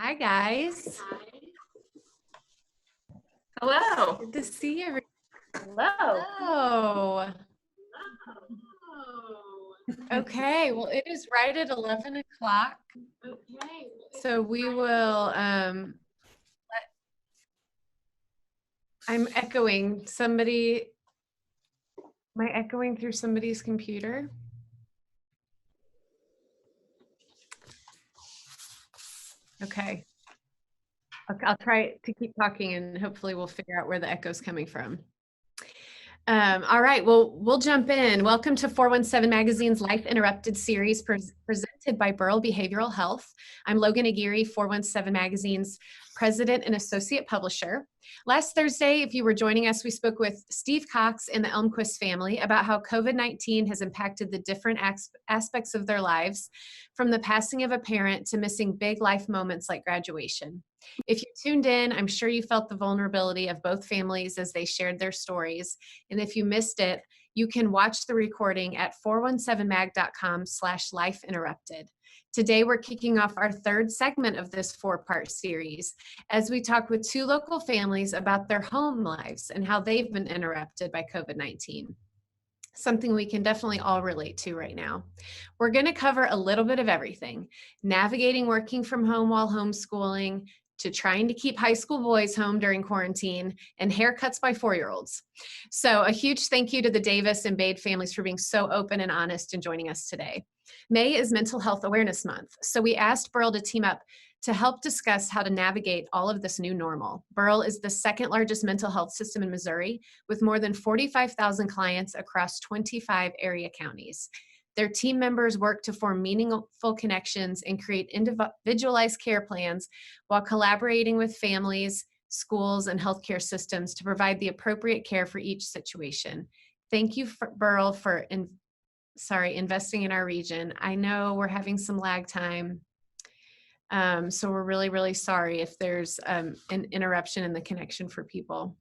Hi, guys. Hello. Good to see you. Hello. Hello. Okay, well, it is right at 11 o'clock. Okay. So we will, I'm echoing somebody. Am I echoing through somebody's computer? Okay. I'll try to keep talking and hopefully we'll figure out where the echo is coming from. All right, well, we'll jump in. Welcome to 417 Magazine's Life Interrupted series presented by Burrell Behavioral Health. I'm Logan Aguirre, 417 Magazine's president and associate publisher. Last Thursday, if you were joining us, we spoke with Steve Cox and the Elmquist family about how COVID-19 has impacted the different aspects of their lives, from the passing of a parent to missing big life moments like graduation. If you tuned in, I'm sure you felt the vulnerability of both families as they shared their stories. And if you missed it, you can watch the recording at 417mag.com/lifeinterrupted. Today, we're kicking off our third segment of this 4-part series as we talk with 2 local families about their home lives and how they've been interrupted by COVID-19. Something we can definitely all relate to right now. We're going to cover a little bit of everything: navigating working from home while homeschooling, to trying to keep high school boys home during quarantine, and haircuts by 4-year-olds. So a huge thank you to the Davis and Bade families for being so open and honest and joining us today. May is Mental Health Awareness Month, so we asked Burrell to team up to help discuss how to navigate all of this new normal. Burrell is the 2nd largest mental health system in Missouri, with more than 45,000 clients across 25 area counties. Their team members work to form meaningful connections and create individualized care plans while collaborating with families, schools, and healthcare systems to provide the appropriate care for each situation. Thank you, Burrell, for investing in our region. I know we're having some lag time, so we're really, really sorry if there's an interruption in the connection for people.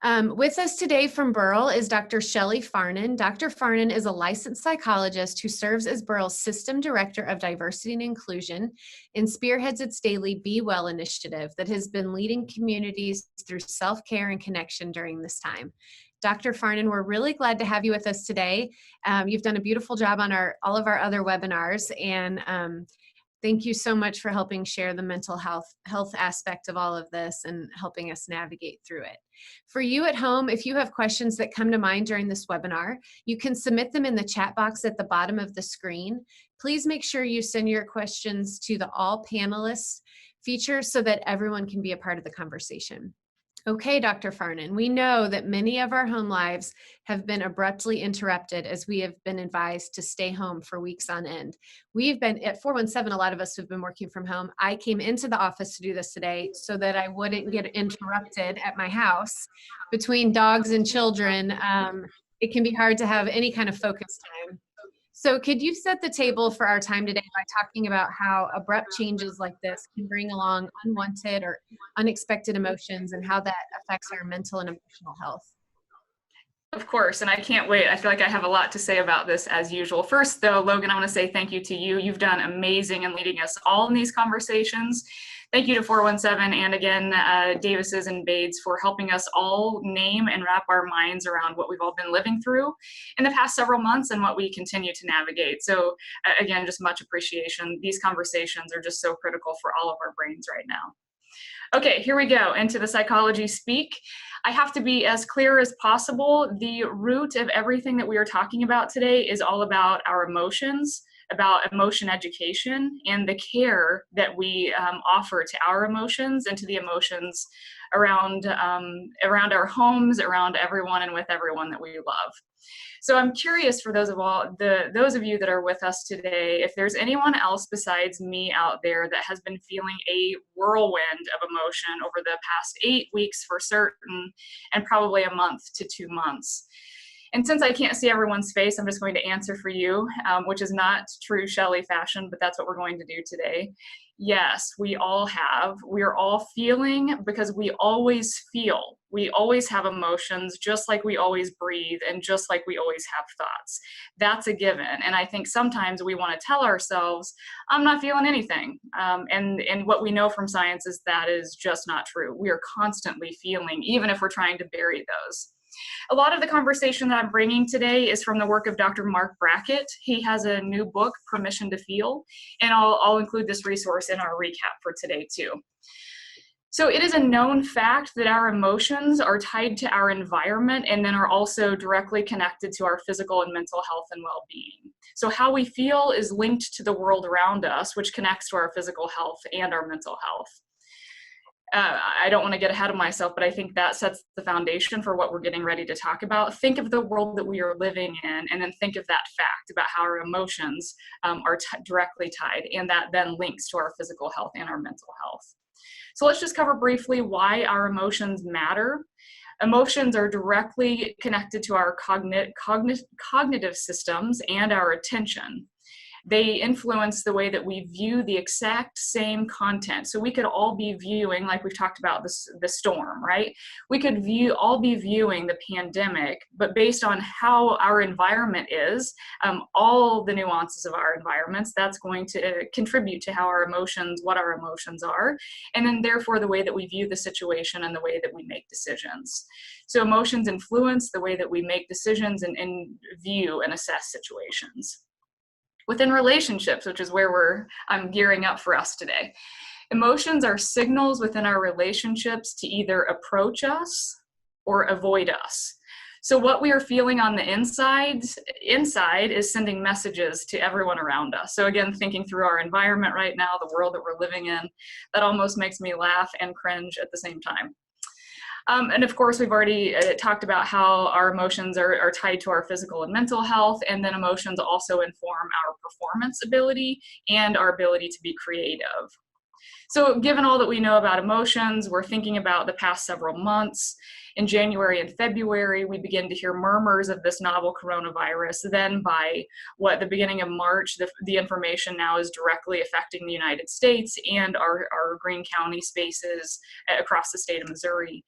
With us today from Burrell is Dr. Shelly Farnan. Dr. Farnan is a licensed psychologist who serves as Burrell's System Director of Diversity and Inclusion and spearheads its daily Be Well initiative that has been leading communities through self-care and connection during this time. Dr. Farnan, we're really glad to have you with us today. You've done a beautiful job on all of our other webinars, and thank you so much for helping share the mental health aspect of all of this and helping us navigate through it. For you at home, if you have questions that come to mind during this webinar, you can submit them in the chat box at the bottom of the screen. Please make sure you send your questions to the All Panelists feature so that everyone can be a part of the conversation. Okay, Dr. Farnan, we know that many of our home lives have been abruptly interrupted as we have been advised to stay home for weeks on end. We've been at 417, a lot of us have been working from home. I came into the office to do this today so that I wouldn't get interrupted at my house between dogs and children. It can be hard to have any kind of focus time. So could you set the table for our time today by talking about how abrupt changes like this can bring along unwanted or unexpected emotions and how that affects our mental and emotional health? Of course, and I can't wait. I feel like I have a lot to say about this as usual. First, though, Logan, I want to say thank you to you. You've done amazing in leading us all in these conversations. Thank you to 417 and again, Davis's and Bades for helping us all name and wrap our minds around what we've all been living through in the past several months and what we continue to navigate. So again, just much appreciation. These conversations are just so critical for all of our brains right now. Okay, here we go into the psychology speak. I have to be as clear as possible. The root of everything that we are talking about today is all about our emotions, about emotion education, and the care that we offer to our emotions and to the emotions around our homes, around everyone, and with everyone that we love. So I'm curious for those of you that are with us today, if there's anyone else besides me out there that has been feeling a whirlwind of emotion over the past 8 weeks for certain, and probably a month to 2 months. And since I can't see everyone's face, I'm just going to answer for you, which is not true Shelly fashion, but that's what we're going to do today. Yes, we all have. We're all feeling because we always feel. We always have emotions, just like we always breathe and just like we always have thoughts. That's a given. And I think sometimes we want to tell ourselves, I'm not feeling anything. And what we know from science is that is just not true. We are constantly feeling, even if we're trying to bury those. A lot of the conversation that I'm bringing today is from the work of Dr. Mark Brackett. He has a new book, Permission to Feel, and I'll include this resource in our recap for today too. So it is a known fact that our emotions are tied to our environment and then are also directly connected to our physical and mental health and well-being. So how we feel is linked to the world around us, which connects to our physical health and our mental health. I don't want to get ahead of myself, but I think that sets the foundation for what we're getting ready to talk about. Think of the world that we are living in, and then think of that fact about how our emotions are directly tied, and that then links to our physical health and our mental health. So let's just cover briefly why our emotions matter. Emotions are directly connected to our cognitive systems and our attention. They influence the way that we view the exact same content. So we could all be viewing, like we've talked about, the storm, right? We could all be viewing the pandemic, but based on how our environment is, all the nuances of our environments, that's going to contribute to how what our emotions are, and then therefore the way that we view the situation and the way that we make decisions. So emotions influence the way that we make decisions and view and assess situations. Within relationships, which is where I'm gearing up for us today, emotions are signals within our relationships to either approach us or avoid us. So what we are feeling on the inside is sending messages to everyone around us. So again, thinking through our environment right now, the world that we're living in, that almost makes me laugh and cringe at the same time. And of course, we've already talked about how our emotions are tied to our physical and mental health, and then emotions also inform our performance ability and our ability to be creative. So given all that we know about emotions, we're thinking about the past several months. In January and February, we begin to hear murmurs of this novel coronavirus. Then by the beginning of March, the information now is directly affecting the United States and our Greene County spaces across the state of Missouri.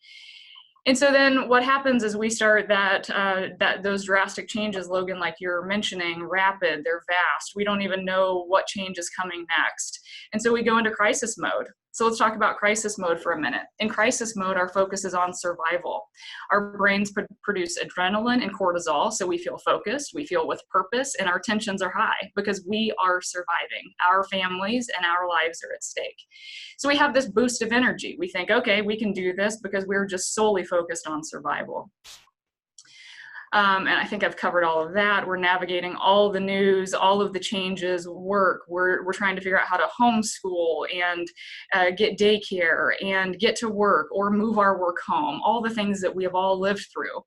And so then what happens is we start those drastic changes, Logan, like you're mentioning, rapid, they're vast. We don't even know what change is coming next. And so we go into crisis mode. So let's talk about crisis mode for a minute. In crisis mode, our focus is on survival. Our brains produce adrenaline and cortisol, so we feel focused, we feel with purpose, and our tensions are high because we are surviving. Our families and our lives are at stake. So we have this boost of energy. We think, okay, we can do this because we're just solely focused on survival. And I think I've covered all of that. We're navigating all the news, all of the changes, work. We're trying to figure out how to homeschool and get daycare and get to work or move our work home, all the things that we have all lived through.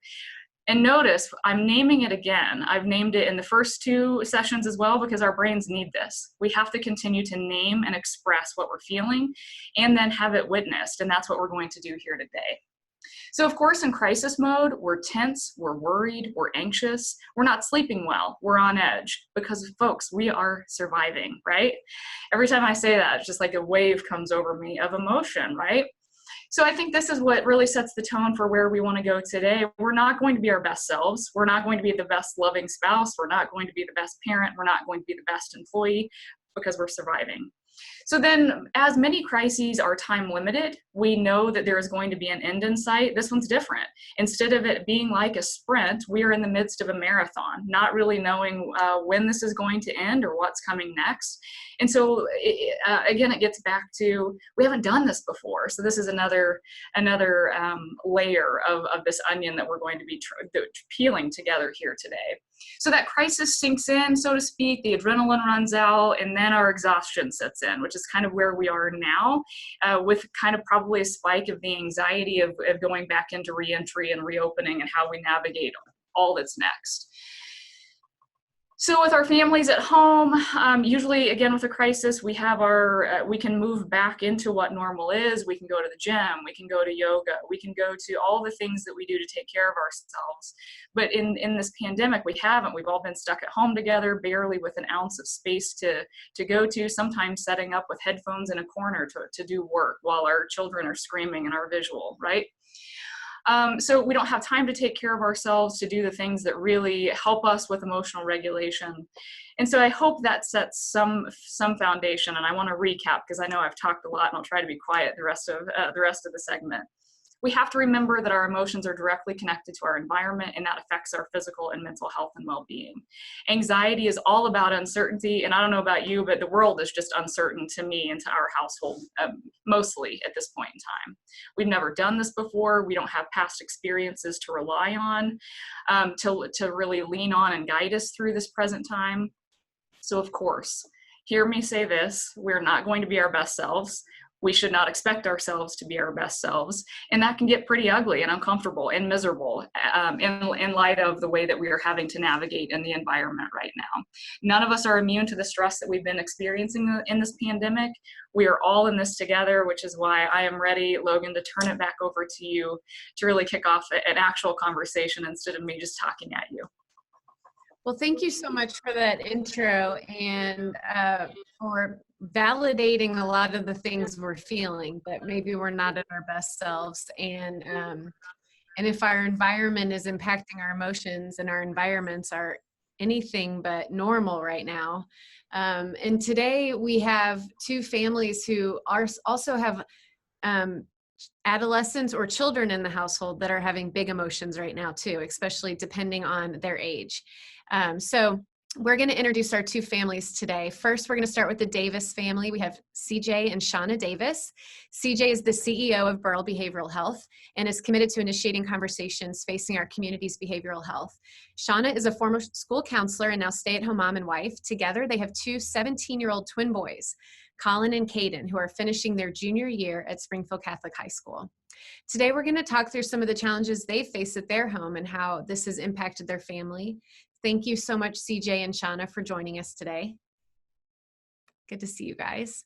And notice, I'm naming it again. I've named it in the first two sessions as well because our brains need this. We have to continue to name and express what we're feeling and then have it witnessed. And that's what we're going to do here today. So of course, in crisis mode, we're tense, we're worried, we're anxious, we're not sleeping well, we're on edge because folks, we are surviving, right? Every time I say that, it's just like a wave comes over me of emotion, right? So I think this is what really sets the tone for where we want to go today. We're not going to be our best selves. We're not going to be the best loving spouse. We're not going to be the best parent. We're not going to be the best employee because we're surviving. So then, as many crises are time limited, we know that there is going to be an end in sight. This one's different. Instead of it being like a sprint, we are in the midst of a marathon, not really knowing when this is going to end or what's coming next. And so, again, it gets back to, we haven't done this before. So this is another layer of this onion that we're going to be peeling together here today. So that crisis sinks in, so to speak, the adrenaline runs out, and then our exhaustion sets in, which is kind of where we are now, with kind of probably a spike of the anxiety of going back into reentry and reopening and how we navigate all that's next. So with our families at home, usually again with a crisis, we have we can move back into what normal is. We can go to the gym, we can go to yoga, we can go to all the things that we do to take care of ourselves. But in this pandemic, we haven't. We've all been stuck at home together, barely with an ounce of space to go to, sometimes setting up with headphones in a corner to do work while our children are screaming in our visual, right? So we don't have time to take care of ourselves, to do the things that really help us with emotional regulation. And so I hope that sets some foundation. And I want to recap because I know I've talked a lot, and I'll try to be quiet the rest of the segment. We have to remember that our emotions are directly connected to our environment, and that affects our physical and mental health and well-being. Anxiety is all about uncertainty, and I don't know about you, but the world is just uncertain to me and to our household, mostly at this point in time. We've never done this before. We don't have past experiences to rely on, to really lean on and guide us through this present time. So of course, hear me say this, we're not going to be our best selves. We should not expect ourselves to be our best selves. And that can get pretty ugly and uncomfortable and miserable in light of the way that we are having to navigate in the environment right now. None of us are immune to the stress that we've been experiencing in this pandemic. We are all in this together, which is why I am ready, Logan, to turn it back over to you to really kick off an actual conversation instead of me just talking at you. Well, thank you so much for that intro and for validating a lot of the things we're feeling, but maybe we're not at our best selves. And if our environment is impacting our emotions and our environments are anything but normal right now. And today we have two families who also have adolescents or children in the household that are having big emotions right now too, especially depending on their age. So we're going to introduce our two families today. First, we're going to start with the Davis family. We have CJ and Shana Davis. CJ is the CEO of Burrell Behavioral Health and is committed to initiating conversations facing our community's behavioral health. Shana is a former school counselor and now stay-at-home mom and wife. Together, they have two 17-year-old twin boys, Colin and Caden, who are finishing their junior year at Springfield Catholic High School. Today, we're going to talk through some of the challenges they face at their home and how this has impacted their family. Thank you so much, CJ and Shana, for joining us today. Good to see you guys.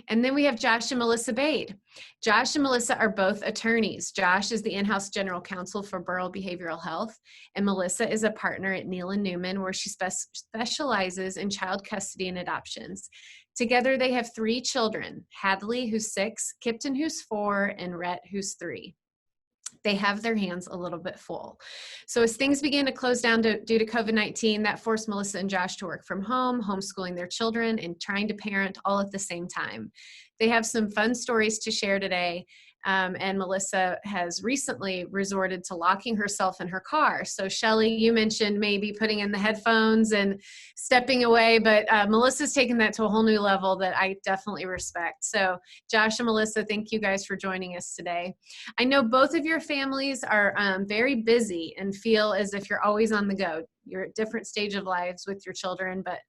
And then we have Josh and Melissa Bade. Josh and Melissa are both attorneys. Josh is the in-house general counsel for Burrell Behavioral Health, and Melissa is a partner at Neal & Newman, where she specializes in child custody and adoptions. Together, they have 3 children, Hadley, who's 6, Kipton, who's 4, and Rhett, who's 3. They have their hands a little bit full. So as things began to close down due to COVID-19, that forced Melissa and Josh to work from home, homeschooling their children, and trying to parent all at the same time. They have some fun stories to share today. And Melissa has recently resorted to locking herself in her car. So Shelly, you mentioned maybe putting in the headphones and stepping away, but Melissa's taken that to a whole new level that I definitely respect. So Josh and Melissa, thank you guys for joining us today. I know both of your families are very busy and feel as if you're always on the go. You're at different stage of lives with your children, but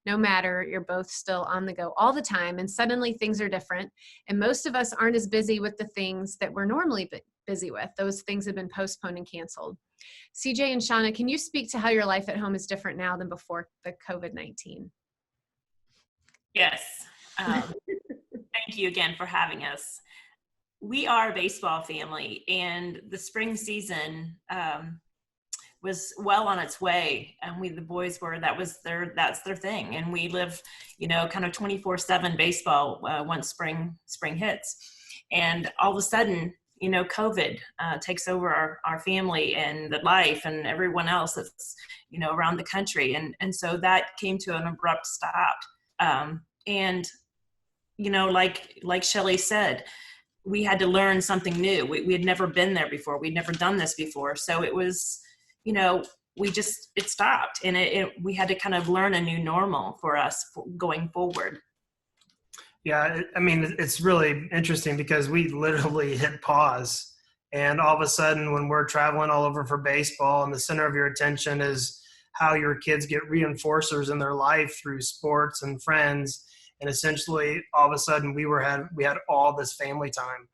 no matter, you're both still on the go all the time, and suddenly things are different. And most of us aren't as busy with the things that we're normally busy with. Those things have been postponed and canceled. CJ and Shana, can you speak to how your life at home is different now than before the COVID-19? Yes. Thank you again for having us. We are a baseball family, and the spring season was well on its way, and the boys were, that's their thing, and we live, kind of 24/7 baseball once spring hits, and all of a sudden, COVID takes over our family and the life and everyone else that's around the country, and so that came to an abrupt stop, and like Shelly said, we had to learn something new. We had never been there before. We'd never done this before, so it was. It stopped, and we had to kind of learn a new normal for us going forward. Yeah, I mean, it's really interesting because we literally hit pause, and all of a sudden when we're traveling all over for baseball and the center of your attention is how your kids get reinforcers in their life through sports and friends. And essentially all of a sudden we had all this family time.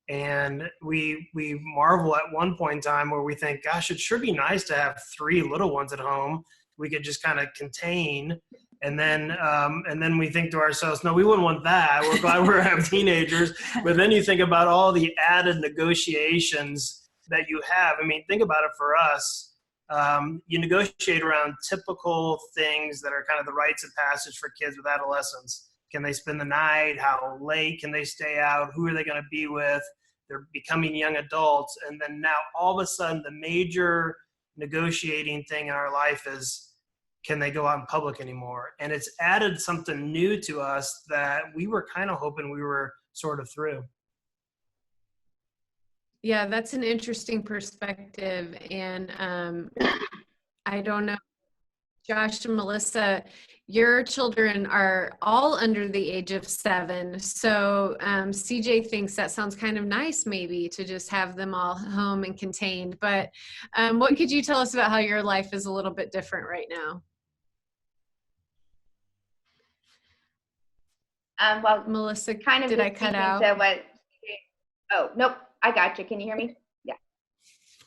And we marvel at one point in time where we think, gosh, it sure be nice to have 3 little ones at home we could just kind of contain. And then we think to ourselves, no, we wouldn't want that. We're glad we have teenagers. But then you think about all the added negotiations that you have. I mean, think about it for us. You negotiate around typical things that are kind of the rites of passage for kids with adolescence. Can they spend the night? How late can they stay out? Who are they going to be with? They're becoming young adults. And then now all of a sudden the major negotiating thing in our life is, can they go out in public anymore? And it's added something new to us that we were kind of hoping we were sort of through. Yeah, that's an interesting perspective. And I don't know, Josh and Melissa, your children are all under the age of 7. So CJ thinks that sounds kind of nice, maybe, to just have them all home and contained. But what could you tell us about how your life is a little bit different right now? Well, Melissa, kind of did I cut out? Oh, nope, I got you. Can you hear me? Yeah.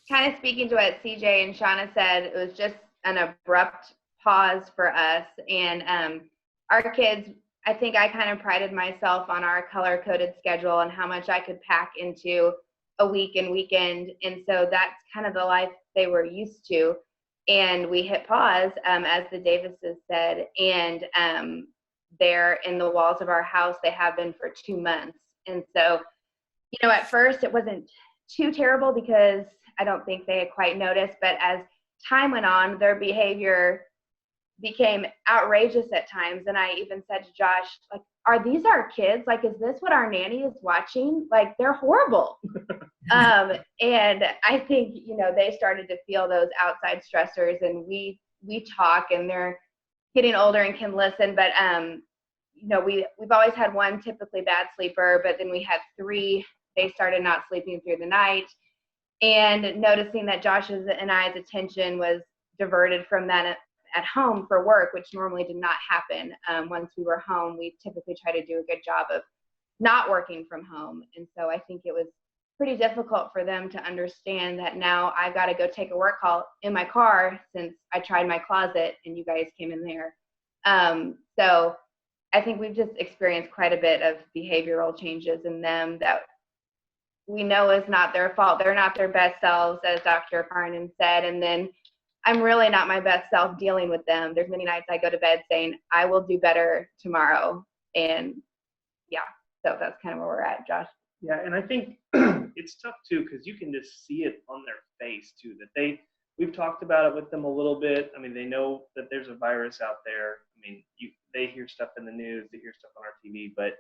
Kind of speaking to what CJ and Shawna said, it was just an abrupt pause for us. And our kids, I think I kind of prided myself on our color-coded schedule and how much I could pack into a week and weekend. And so that's kind of the life they were used to. And we hit pause, as the Davises said, and they're in the walls of our house. They have been for 2 months. And so, you know, at first it wasn't too terrible because I don't think they had quite noticed, but as time went on, their behavior became outrageous at times. And I even said to Josh, like, are these our kids? Like, is this what our nanny is watching? Like, they're horrible. And I think, you know, they started to feel those outside stressors, and we talk, and they're getting older and can listen. But, you know, we've always had one typically bad sleeper, but then we had 3, they started not sleeping through the night, and noticing that Josh's and I's attention was diverted from that at home for work, which normally did not happen. Once we were home, we typically try to do a good job of not working from home. And so I think it was pretty difficult for them to understand that now I've got to go take a work call in my car since I tried my closet and you guys came in there. So I think we've just experienced quite a bit of behavioral changes in them that we know is not their fault. They're not their best selves, as Dr. Farnan said. And then I'm really not my best self dealing with them. There's many nights I go to bed saying, I will do better tomorrow. And yeah, so that's kind of where we're at, Josh. Yeah, and I think it's tough too, because you can just see it on their face too, that we've talked about it with them a little bit. I mean, they know that there's a virus out there. I mean, they hear stuff in the news, they hear stuff on our TV, but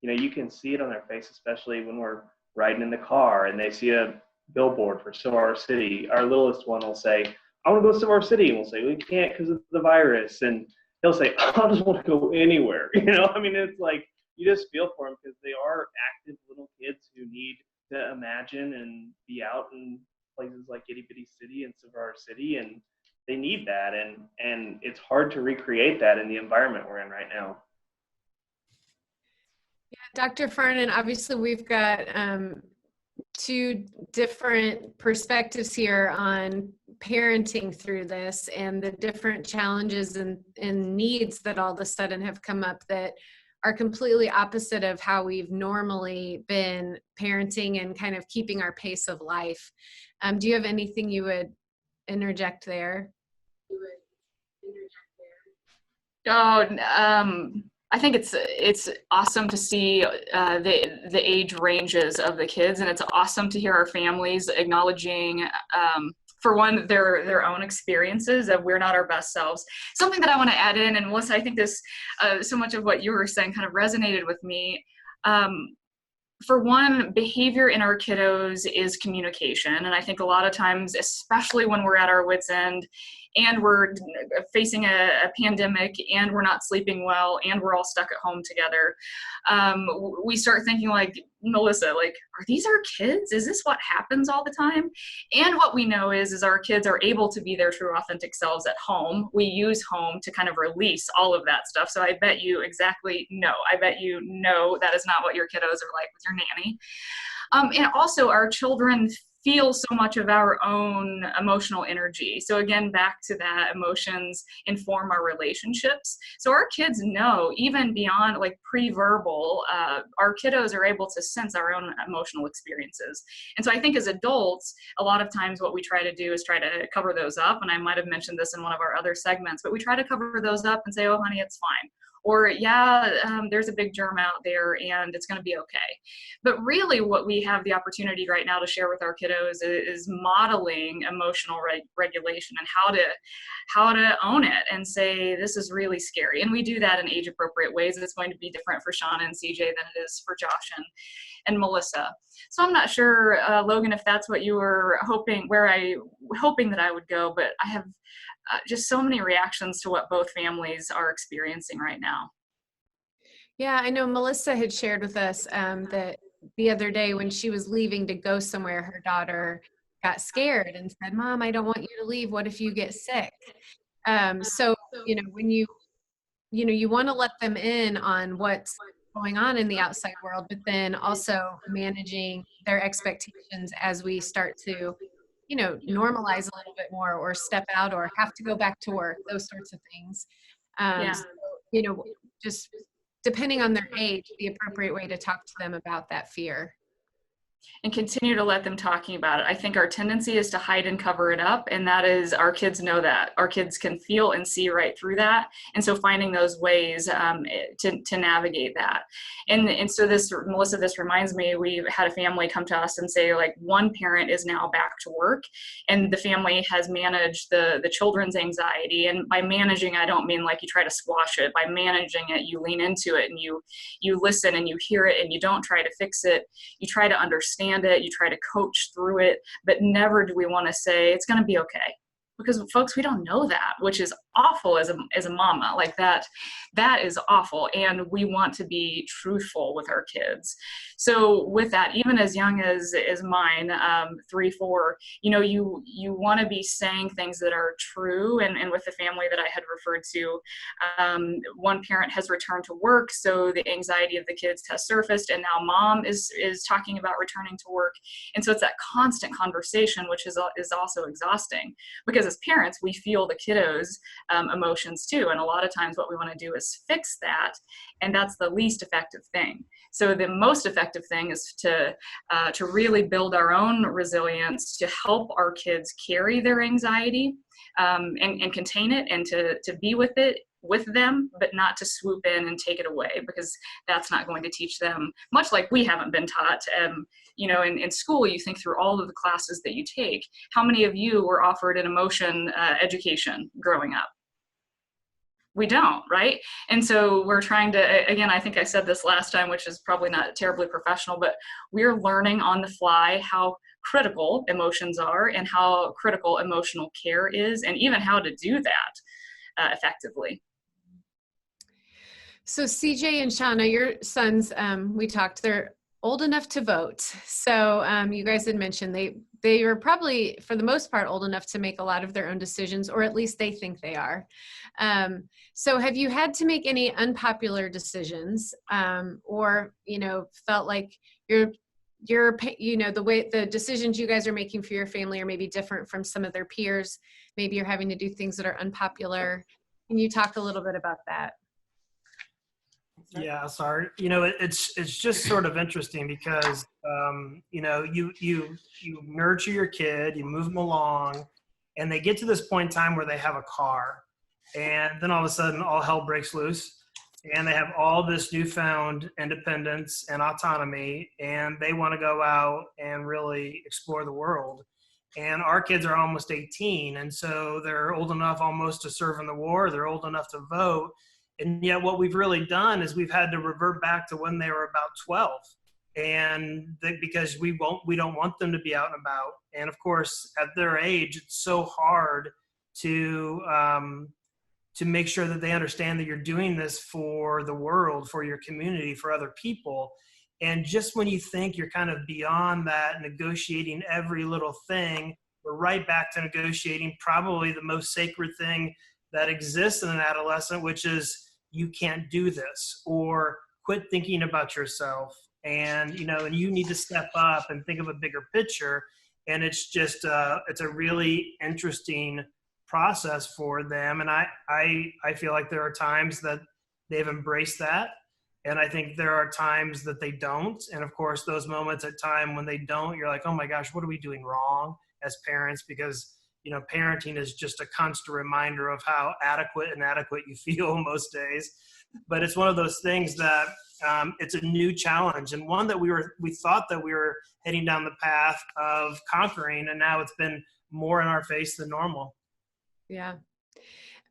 you know, you can see it on their face, especially when we're riding in the car and they see a billboard for Savar City. Our littlest one will say, I want to go to Savar City, and we'll say, we can't because of the virus. And he'll say, I just want to go anywhere. You know, I mean, it's like, you just feel for them because they are active little kids who need to imagine and be out in places like Itty Bitty City and Savar City, and they need that. And it's hard to recreate that in the environment we're in right now. Yeah, Dr. Farnan, obviously we've got 2 different perspectives here on parenting through this and the different challenges and needs that all of a sudden have come up that are completely opposite of how we've normally been parenting and kind of keeping our pace of life. Do you have anything you would interject there? I think it's awesome to see the age ranges of the kids, and it's awesome to hear our families acknowledging, for one, their own experiences of we're not our best selves. Something that I want to add in, and Melissa, I think this, so much of what you were saying kind of resonated with me. For one, behavior in our kiddos is communication. And I think a lot of times, especially when we're at our wits' end and we're facing a pandemic and we're not sleeping well and we're all stuck at home together, we start thinking like, Melissa, like, are these our kids? Is this what happens all the time? And what we know is our kids are able to be their true authentic selves at home. We use home to kind of release all of that stuff. So I bet you exactly know. I bet you know that is not what your kiddos are like with your nanny. And also our children feel so much of our own emotional energy. So again, back to that, emotions inform our relationships. So our kids know, even beyond like pre-verbal, our kiddos are able to sense our own emotional experiences. And so I think as adults, a lot of times what we try to do is try to cover those up. And I might have mentioned this in one of our other segments, but we try to cover those up and say, oh, honey, it's fine. Or, yeah, there's a big germ out there and it's going to be okay. But really what we have the opportunity right now to share with our kiddos is modeling emotional regulation and how to own it and say, this is really scary. And we do that in age appropriate ways. It's going to be different for Shawna and CJ than it is for Josh and Melissa. So I'm not sure, Logan, if that's what you were hoping that I would go, but I have just so many reactions to what both families are experiencing right now. Yeah, I know Melissa had shared with us that the other day when she was leaving to go somewhere, her daughter got scared and said, Mom, I don't want you to leave. What if you get sick? So, when you want to let them in on what's going on in the outside world, but then also managing their expectations as we start to normalize a little bit more or step out or have to go back to work, those sorts of things. So, just depending on their age, the appropriate way to talk to them about that fear. And continue to let them talking about it. I think our tendency is to hide and cover it up, and that is, our kids know that. Our kids can feel and see right through that, and so finding those ways to navigate that. And so this, Melissa, this reminds me, we had a family come to us and say, like, one parent is now back to work, and the family has managed the children's anxiety. And by managing, I don't mean like you try to squash it. By managing it, you lean into it and you listen and you hear it and you don't try to fix it. You try to understand it, you try to coach through it, but never do we want to say it's going to be okay, because folks, we don't know that, which is awful as a mama. Like that is awful, and we want to be truthful with our kids. So with that, even as young as mine, 3, 4, you want to be saying things that are true. And with the family that I had referred to, one parent has returned to work, so the anxiety of the kids has surfaced, and now mom is talking about returning to work. And so it's that constant conversation, which is also exhausting, because as parents, we feel the kiddos' emotions too. And a lot of times what we want to do is fix that, and that's the least effective thing. So the most effective thing is to really build our own resilience, to help our kids carry their anxiety and contain it, and to be with them, but not to swoop in and take it away, because that's not going to teach them, much like we haven't been taught. In school, you think through all of the classes that you take, how many of you were offered an emotion education growing up? We don't, right? And so we're trying to, again, I think I said this last time, which is probably not terribly professional, but we're learning on the fly how critical emotions are and how critical emotional care is, and even how to do that effectively. So CJ and Shawna, your sons, we talked, they're old enough to vote. So you guys had mentioned they are probably, for the most part, old enough to make a lot of their own decisions, or at least they think they are. So have you had to make any unpopular decisions, or, felt like the way the decisions you guys are making for your family are maybe different from some of their peers? Maybe you're having to do things that are unpopular. Can you talk a little bit about that? Yeah, sorry. It's just sort of interesting because you nurture your kid, you move them along, and they get to this point in time where they have a car, and then all of a sudden all hell breaks loose, and they have all this newfound independence and autonomy, and they want to go out and really explore the world. And our kids are almost 18, and so they're old enough almost to serve in the war. They're old enough to vote. And yet what we've really done is we've had to revert back to when they were about 12, because we don't want them to be out and about. And of course, at their age, it's so hard to make sure that they understand that you're doing this for the world, for your community, for other people. And just when you think you're kind of beyond that, negotiating every little thing, we're right back to negotiating probably the most sacred thing that exists in an adolescent, which is, you can't do this, or quit thinking about yourself, and you need to step up and think of a bigger picture. And it's just, it's a really interesting process for them. And I feel like there are times that they've embraced that. And I think there are times that they don't. And of course, those moments at time when they don't, you're like, oh my gosh, what are we doing wrong as parents? Because, parenting is just a constant reminder of how adequate and inadequate you feel most days. But it's one of those things that it's a new challenge, and one that we thought that we were heading down the path of conquering, and now it's been more in our face than normal. Yeah.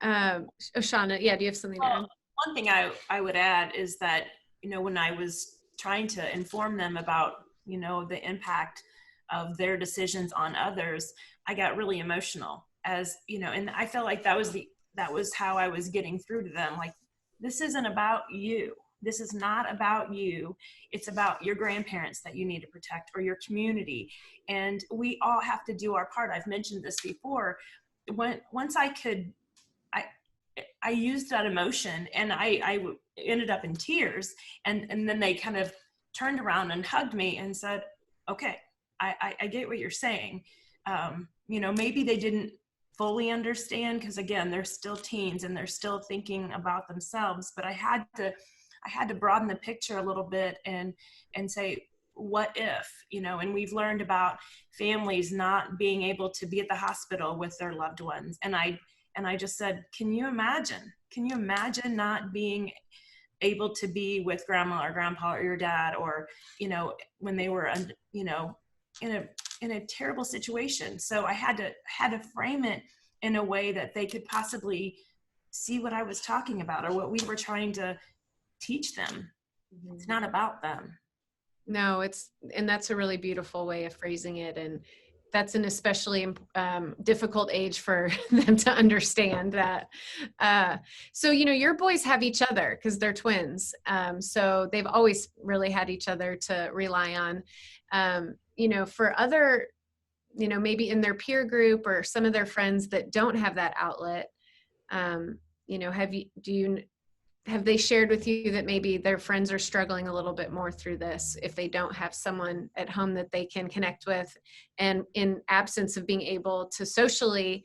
Shawna, yeah, do you have something to add? One thing I would add is that, when I was trying to inform them about, the impact of their decisions on others, I got really emotional, as, and I felt like that was how I was getting through to them. Like, this isn't about you. This is not about you. It's about your grandparents that you need to protect, or your community. And we all have to do our part. I've mentioned this before. Once I used that emotion, and I ended up in tears, and then they kind of turned around and hugged me and said, okay, I get what you're saying. Maybe they didn't fully understand, because again, they're still teens and they're still thinking about themselves, but I had to broaden the picture a little bit and say, what if, and we've learned about families not being able to be at the hospital with their loved ones. And I just said, can you imagine not being able to be with grandma or grandpa or your dad, or, when they were, in a terrible situation. So I had to frame it in a way that they could possibly see what I was talking about, or what we were trying to teach them. It's not about them. No, and that's a really beautiful way of phrasing it. And that's an especially difficult age for them to understand that. So, your boys have each other because they're twins. So they've always really had each other to rely on. For other, maybe in their peer group or some of their friends that don't have that outlet, have they shared with you that maybe their friends are struggling a little bit more through this if they don't have someone at home that they can connect with, and in absence of being able to socially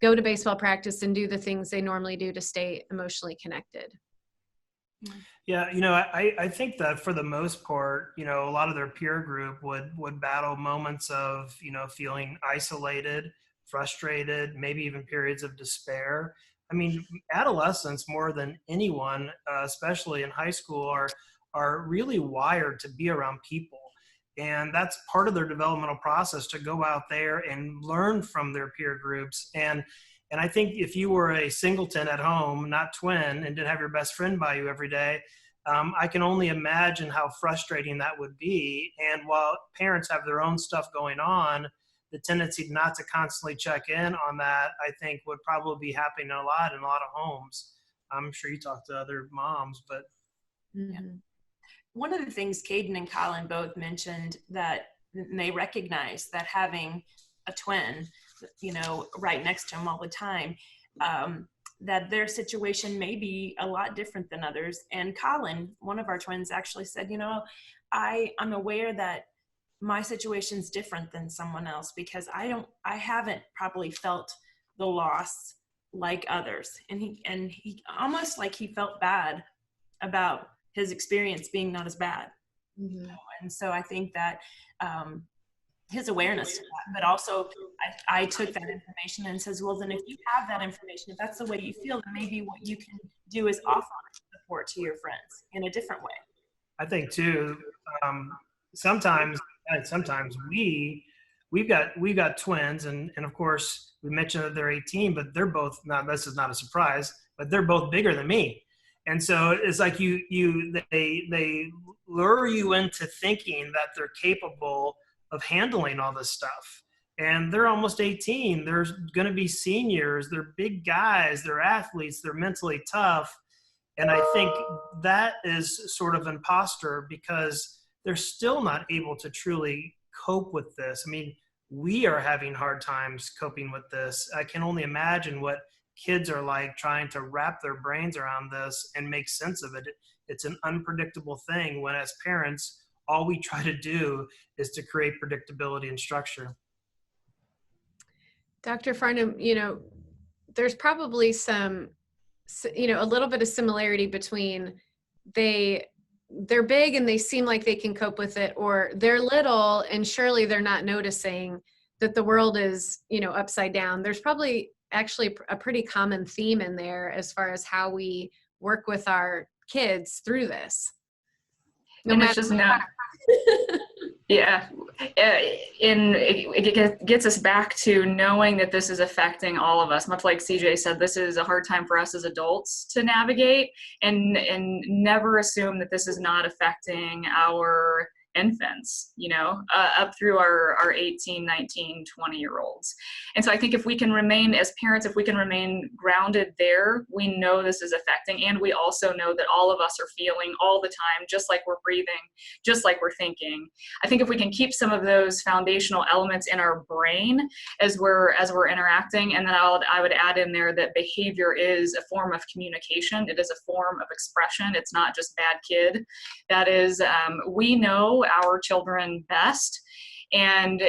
go to baseball practice and do the things they normally do to stay emotionally connected? Yeah, I think that for the most part, a lot of their peer group would battle moments of, feeling isolated, frustrated, maybe even periods of despair. I mean, adolescents more than anyone, especially in high school, are really wired to be around people. And that's part of their developmental process, to go out there and learn from their peer groups. And I think if you were a singleton at home, not twin, and didn't have your best friend by you every day, I can only imagine how frustrating that would be. And while parents have their own stuff going on, the tendency not to constantly check in on that, I think, would probably be happening in a lot of homes. I'm sure you talk to other moms, but. Mm-hmm. One of the things Caden and Colin both mentioned, that they recognize that having a twin, right next to them all the time, that their situation may be a lot different than others. And Colin, one of our twins, actually said, I'm aware that my situation's different than someone else, because I haven't probably felt the loss like others. And he almost like he felt bad about his experience being not as bad. Mm-hmm. And so I think that his awareness to that, but also I took that information and says, well, then if you have that information, if that's the way you feel, then maybe what you can do is offer support to your friends in a different way. I think too, sometimes we've got twins, and of course we mentioned that they're 18, but they're both, now this is not a surprise, but they're both bigger than me. And so it's like they lure you into thinking that they're capable of handling all this stuff. And they're almost 18. They're going to be seniors. They're big guys. They're athletes. They're mentally tough. And I think that is sort of imposter, because they're still not able to truly cope with this. I mean, we are having hard times coping with this. I can only imagine what kids are like trying to wrap their brains around this and make sense of it. It's an unpredictable thing, when as parents, all we try to do is to create predictability and structure. Dr. Farnham, there's probably some, a little bit of similarity between they're big and they seem like they can cope with it, or they're little and surely they're not noticing that the world is, upside down. There's probably actually a pretty common theme in there as far as how we work with our kids through this. And it's just not, yeah. And it gets us back to knowing that this is affecting all of us. Much like CJ said, this is a hard time for us as adults to navigate, and never assume that this is not affecting our infants, up through our 18, 19, 20-year-olds. And so I think if we can remain, as parents, if we can remain grounded there, we know this is affecting. And we also know that all of us are feeling all the time, just like we're breathing, just like we're thinking. I think if we can keep some of those foundational elements in our brain as we're interacting, and then I would add in there that behavior is a form of communication. It is a form of expression. It's not just bad kid. That is, we know our children best, and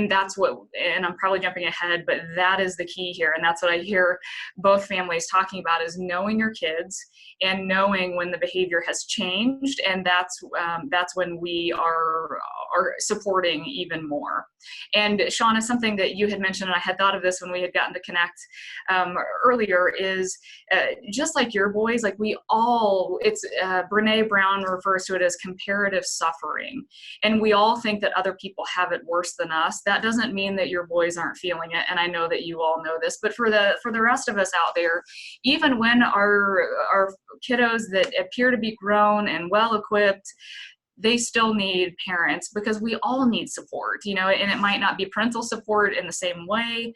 that's what, and I'm probably jumping ahead, but that is the key here, and that's what I hear both families talking about, is knowing your kids and knowing when the behavior has changed, and that's when we are supporting even more. And Shawna, something that you had mentioned, and I had thought of this when we had gotten to connect earlier, is just like your boys, like it's Brene Brown refers to it as comparative suffering, and we all think that other people have it worse than us. That doesn't mean that your boys aren't feeling it, and I know that you all know this, but for the rest of us out there, even when our kiddos that appear to be grown and well equipped, they still need parents, because we all need support, and it might not be parental support in the same way,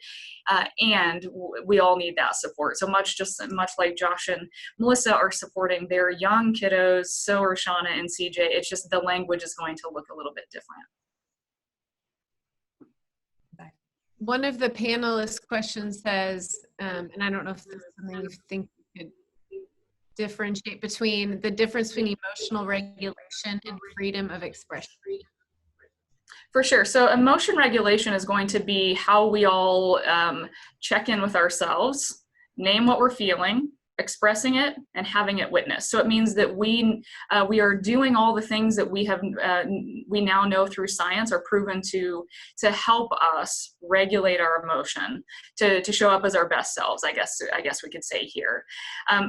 and we all need that support. So much like Josh and Melissa are supporting their young kiddos, so are Shawna and CJ. It's just the language is going to look a little bit different. One of the panelist questions says, and I don't know if this is something you think you could differentiate between, the difference between emotional regulation and freedom of expression. For sure. So emotion regulation is going to be how we all check in with ourselves, name what we're feeling, expressing it, and having it witnessed. So it means that we are doing all the things that we now know through science are proven to help us regulate our emotion, to show up as our best selves, I guess we could say here.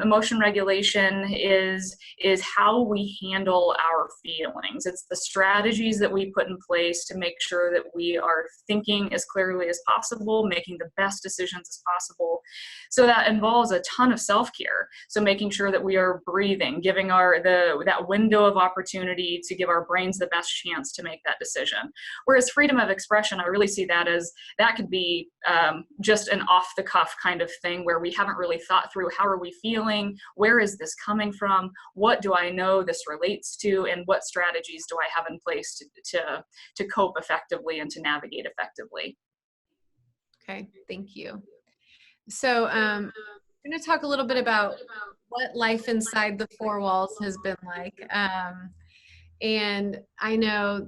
Emotion regulation is how we handle our feelings. It's the strategies that we put in place to make sure that we are thinking as clearly as possible, making the best decisions as possible. So that involves a ton of self-care. So making sure that we are breathing, giving that window of opportunity to give our brains the best chance to make that decision. Whereas freedom of expression, I really see that as, that could be just an off-the-cuff kind of thing where we haven't really thought through, how are we feeling? Where is this coming from? What do I know this relates to? And what strategies do I have in place to cope effectively and to navigate effectively? Okay, thank you. So I'm going to talk a little bit about what life inside the four walls has been like. And I know,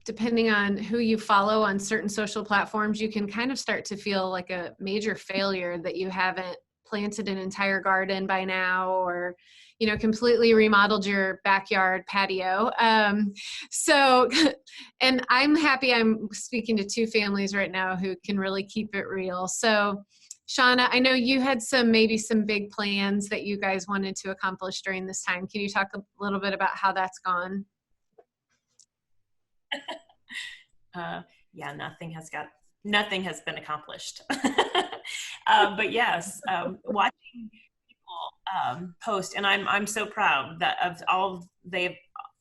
depending on who you follow on certain social platforms, you can kind of start to feel like a major failure that you haven't planted an entire garden by now, or, completely remodeled your backyard patio. So, and I'm happy I'm speaking to two families right now who can really keep it real. So, Shawna, I know you had maybe some big plans that you guys wanted to accomplish during this time. Can you talk a little bit about how that's gone? Yeah, nothing has been accomplished. But yes, watching people post, and I'm so proud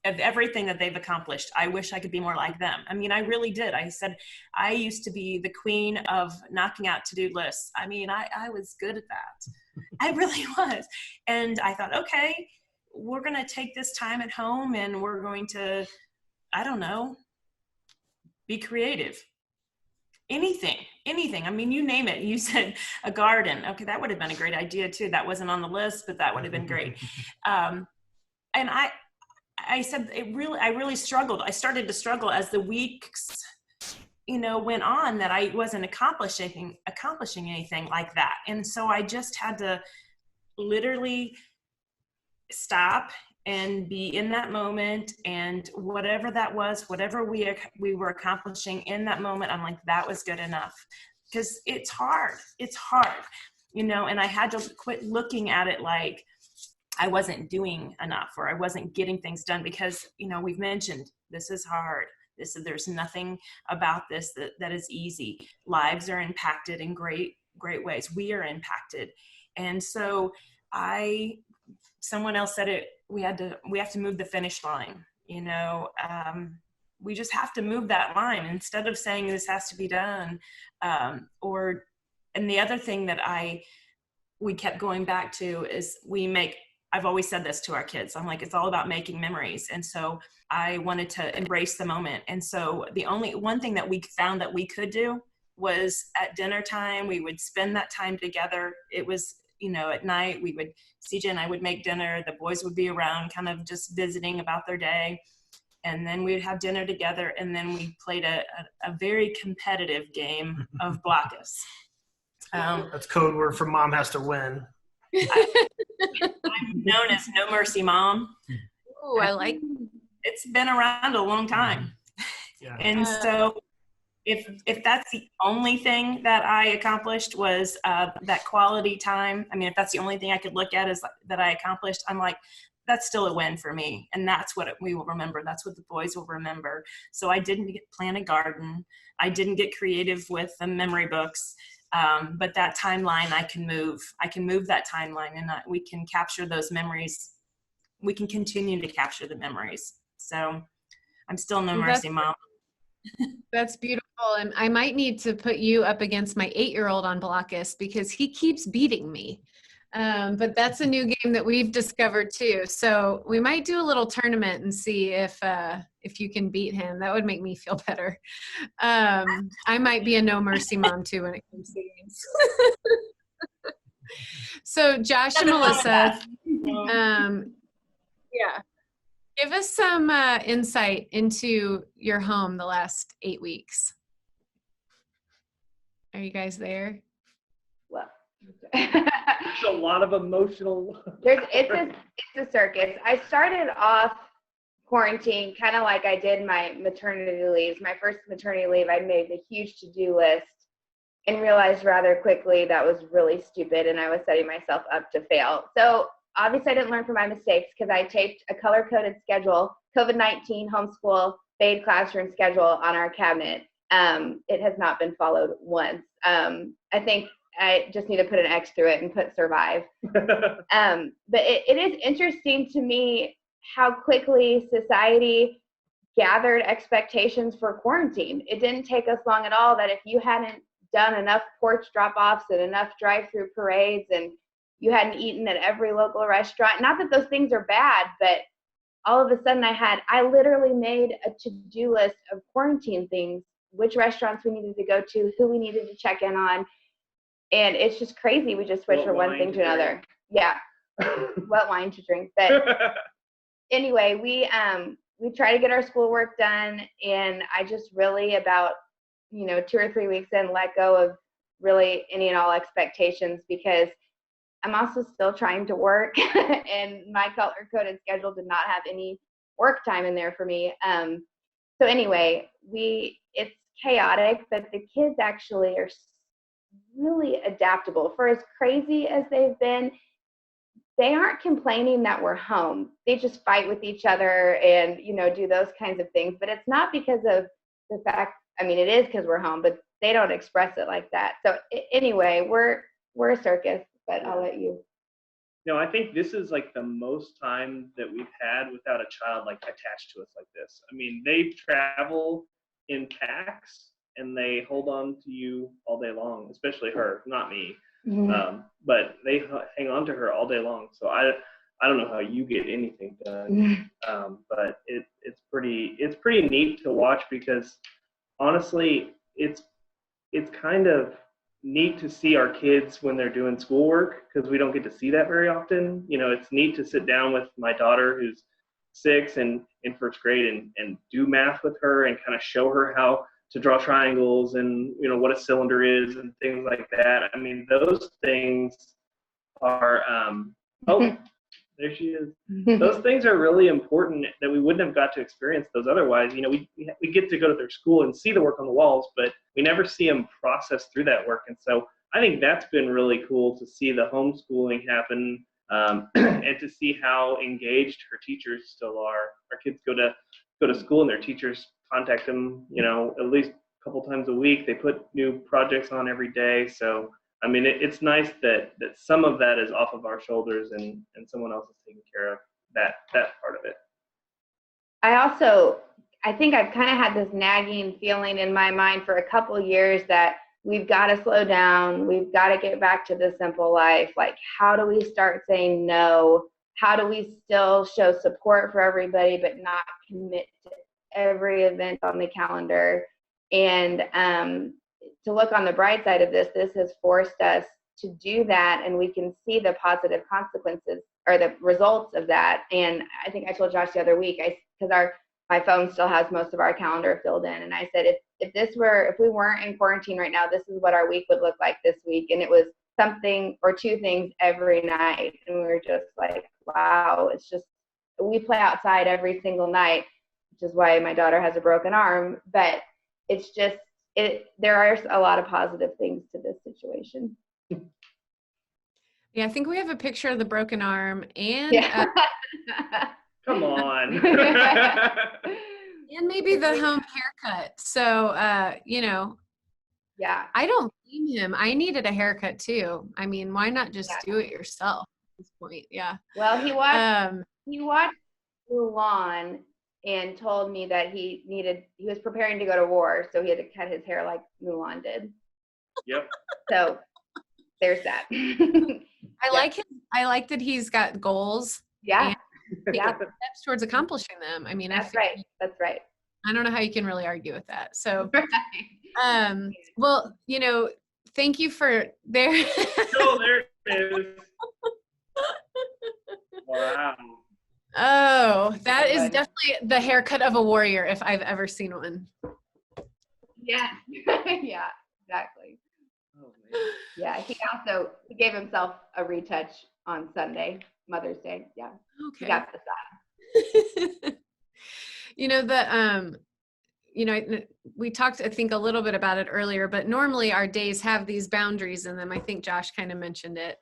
of everything that they've accomplished. I wish I could be more like them. I mean, I really did. I said, I used to be the queen of knocking out to-do lists. I mean, I was good at that. I really was. And I thought, okay, we're going to take this time at home and we're going to, I don't know, be creative. Anything. I mean, you name it. You said a garden. Okay, that would have been a great idea too. That wasn't on the list, but that would have been great. And I said, I really struggled. I started to struggle as the weeks, went on that I wasn't accomplishing anything like that. And so I just had to literally stop and be in that moment, and whatever that was, whatever we were accomplishing in that moment, I'm like, that was good enough. Because it's hard, and I had to quit looking at it like I wasn't doing enough or I wasn't getting things done, because, we've mentioned this is hard. There's nothing about this that is easy. Lives are impacted in great ways. We are impacted. And so someone else said it, we have to move the finish line. We just have to move that line instead of saying this has to be done. And the other thing that we kept going back to is I've always said this to our kids. I'm like, it's all about making memories. And so I wanted to embrace the moment. And so the only one thing that we found that we could do was at dinner time, we would spend that time together. It was, at night, CJ and I would make dinner. The boys would be around kind of just visiting about their day. And then we'd have dinner together. And then we played a very competitive game of Blockus. That's code word for mom has to win. I'm known as No Mercy Mom. Oh, I like. It's been around a long time. Yeah. And so if that's the only thing that I accomplished was that quality time, if that's the only thing I could look at is that I accomplished, I'm like, that's still a win for me. And that's what we will remember. That's what the boys will remember. So I didn't plant a garden. I didn't get creative with the memory books. But that timeline I can move that timeline, and we can capture those memories. We can continue to capture the memories. So I'm still No Mercy Mom. That's beautiful. And I might need to put you up against my 8-year-old on Blockus because he keeps beating me. But that's a new game that we've discovered too. So we might do a little tournament and see if you can beat him. That would make me feel better. I might be a No Mercy Mom too when it comes to games. So Josh and Melissa, give us some insight into your home the last 8 weeks. Are you guys there? Well, It's a lot of emotional. It's a circus. I started off quarantine kind of like I did my maternity leaves. My first maternity leave, I made a huge to-do list and realized rather quickly that was really stupid and I was setting myself up to fail. So obviously I didn't learn from my mistakes because I taped a color-coded schedule, COVID-19 homeschool Bade classroom schedule on our cabinet. It has not been followed once. I think I just need to put an X through it and put survive. But it is interesting to me how quickly society gathered expectations for quarantine. It didn't take us long at all that if you hadn't done enough porch drop-offs and enough drive-through parades and you hadn't eaten at every local restaurant, not that those things are bad, but all of a sudden I literally made a to-do list of quarantine things, which restaurants we needed to go to, who we needed to check in on. And it's just crazy. We just switch from one thing to another. Yeah. What wine to drink. But anyway, we try to get our schoolwork done. And I just really about, 2 or 3 weeks in, let go of really any and all expectations because I'm also still trying to work. And my color-coded schedule did not have any work time in there for me. So anyway, it's chaotic, but the kids actually are really adaptable. For as crazy as they've been, they aren't complaining that we're home. They just fight with each other and, do those kinds of things. But it's not because of the fact, it is because we're home, but they don't express it like that. So anyway, we're a circus, but I'll let you. I think this is like the most time that we've had without a child like attached to us like this. They travel in packs and they hold on to you all day long, especially her, not me. Mm-hmm. But they hang on to her all day long. So I don't know how you get anything done. Mm-hmm. But it's pretty neat to watch because honestly, it's kind of neat to see our kids when they're doing schoolwork because we don't get to see that very often. It's neat to sit down with my daughter who's 6 and in first grade and do math with her and kind of show her how draw triangles and, what a cylinder is and things like that. I mean, those things are, oh, there she is. Those things are really important that we wouldn't have got to experience those otherwise. We get to go to their school and see the work on the walls, but we never see them process through that work. And so I think that's been really cool to see the homeschooling happen, and to see how engaged her teachers still are. Our kids go to school and their teachers contact them, at least a couple times a week. They put new projects on every day. So I mean, it's nice that some of that is off of our shoulders and someone else is taking care of that part of it. I think I've kind of had this nagging feeling in my mind for a couple of years that we've got to slow down. We've got to get back to the simple life. Like, how do we start saying no? How do we still show support for everybody, but not commit to every event on the calendar? And to look on the bright side of this has forced us to do that, and we can see the positive consequences or the results of that. And I think I told Josh the other week, because my phone still has most of our calendar filled in, and I said, if we weren't in quarantine right now, this is what our week would look like this week. And it was something or two things every night, and we were just like, wow, it's just, we play outside every single night, which is why my daughter has a broken arm. But it's just, there are a lot of positive things to this situation. Yeah, I think we have a picture of the broken arm and Come on. and maybe the home haircut. So, Yeah. I don't blame him. I needed a haircut too. I mean, why not just do it yourself at this point? Yeah. Well, he watched Mulan and told me that he was preparing to go to war, so he had to cut his hair like Mulan did. Yep. So there's that. I like that he's got goals. Yeah. Yeah. Steps towards accomplishing them. I mean, That's right. I don't know how you can really argue with that. So, Right. well, thank you for there. Oh, there it is. Wow. Oh, that is definitely the haircut of a warrior if I've ever seen one. Yeah. Yeah, exactly. Oh, man. Yeah, he gave himself a retouch on Sunday, Mother's Day. Yeah. Okay. He got the side. We talked, I think, a little bit about it earlier, but normally our days have these boundaries in them. I think Josh kind of mentioned it,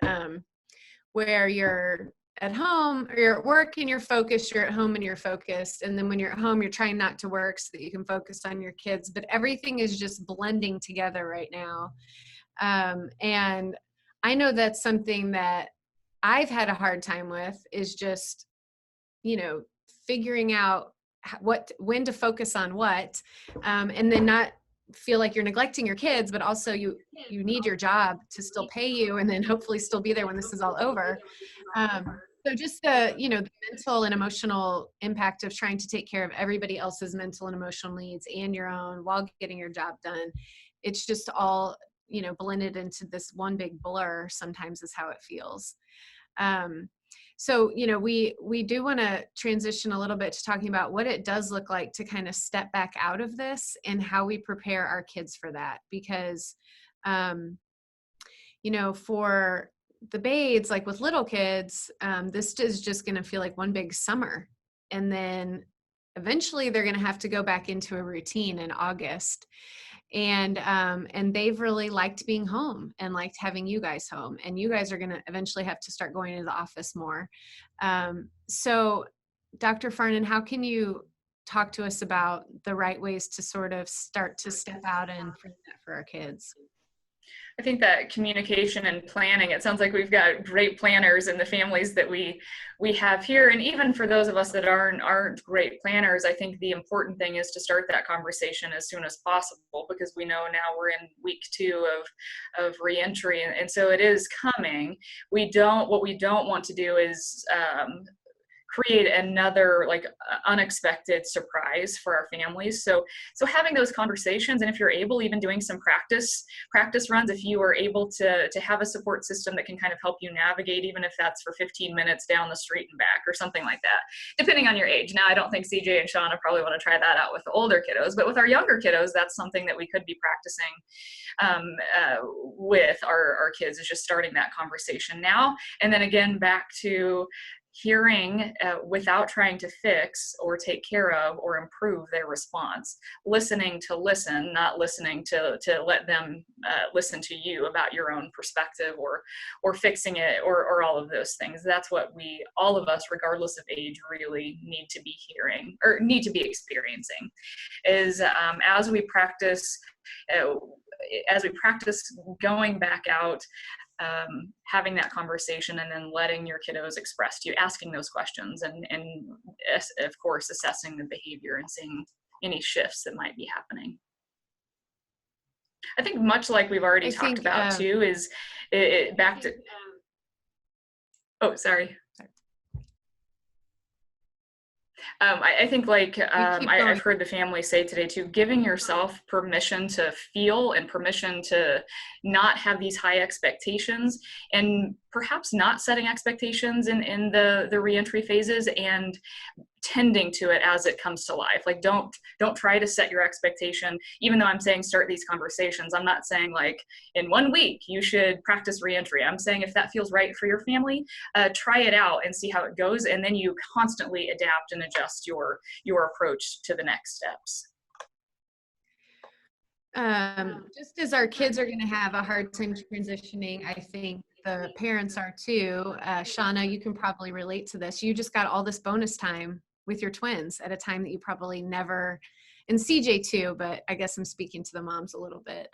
where you're at home or you're at work and you're focused, you're at home and you're focused. And then when you're at home, you're trying not to work so that you can focus on your kids, but everything is just blending together right now. And I know that's something that I've had a hard time with, is just, figuring out when to focus on what, and then not feel like you're neglecting your kids, but also you need your job to still pay you and then hopefully still be there when this is all over. So just the mental and emotional impact of trying to take care of everybody else's mental and emotional needs and your own while getting your job done. It's just all, blended into this one big blur sometimes is how it feels. So, we do want to transition a little bit to talking about what it does look like to kind of step back out of this and how we prepare our kids for that. Because, for the Bades, like with little kids, this is just going to feel like one big summer. And then eventually they're going to have to go back into a routine in August. And they've really liked being home and liked having you guys home, and you guys are going to eventually have to start going into the office more. So Dr. Farnan, how can you talk to us about the right ways to sort of start to step out and frame that for our kids? I think that communication and planning, it sounds like we've got great planners in the families that we have here. And even for those of us that aren't great planners, I think the important thing is to start that conversation as soon as possible, because we know now we're in week 2 of reentry. And so it is coming. What we don't want to do is create another like unexpected surprise for our families. So having those conversations, and if you're able, even doing some practice runs, if you are able to have a support system that can kind of help you navigate, even if that's for 15 minutes down the street and back or something like that, depending on your age. Now, I don't think CJ and Shawna probably want to try that out with the older kiddos, but with our younger kiddos, that's something that we could be practicing with our kids, is just starting that conversation now. And then again, back to hearing without trying to fix or take care of or improve their response, listening to listen, not listening to let them listen to you about your own perspective or fixing it or all of those things. That's what all of us, regardless of age, really need to be hearing or need to be experiencing, is as we practice going back out, having that conversation, and then letting your kiddos express to you, asking those questions, and of course assessing the behavior and seeing any shifts that might be happening. I think much like we've already talked about too, is back to oh, sorry. I think like I've heard the family say today too, giving yourself permission to feel and permission to not have these high expectations, and perhaps not setting expectations in the reentry phases, and tending to it as it comes to life. Like don't try to set your expectation, even though I'm saying start these conversations. I'm not saying like in 1 week you should practice reentry. I'm saying if that feels right for your family, try it out and see how it goes, and then you constantly adapt and adjust your approach to the next steps. Just as our kids are going to have a hard time transitioning, I think the parents are too. Shawna, you can probably relate to this. You just got all this bonus time with your twins at a time that you probably never, and CJ too, but I guess I'm speaking to the moms a little bit.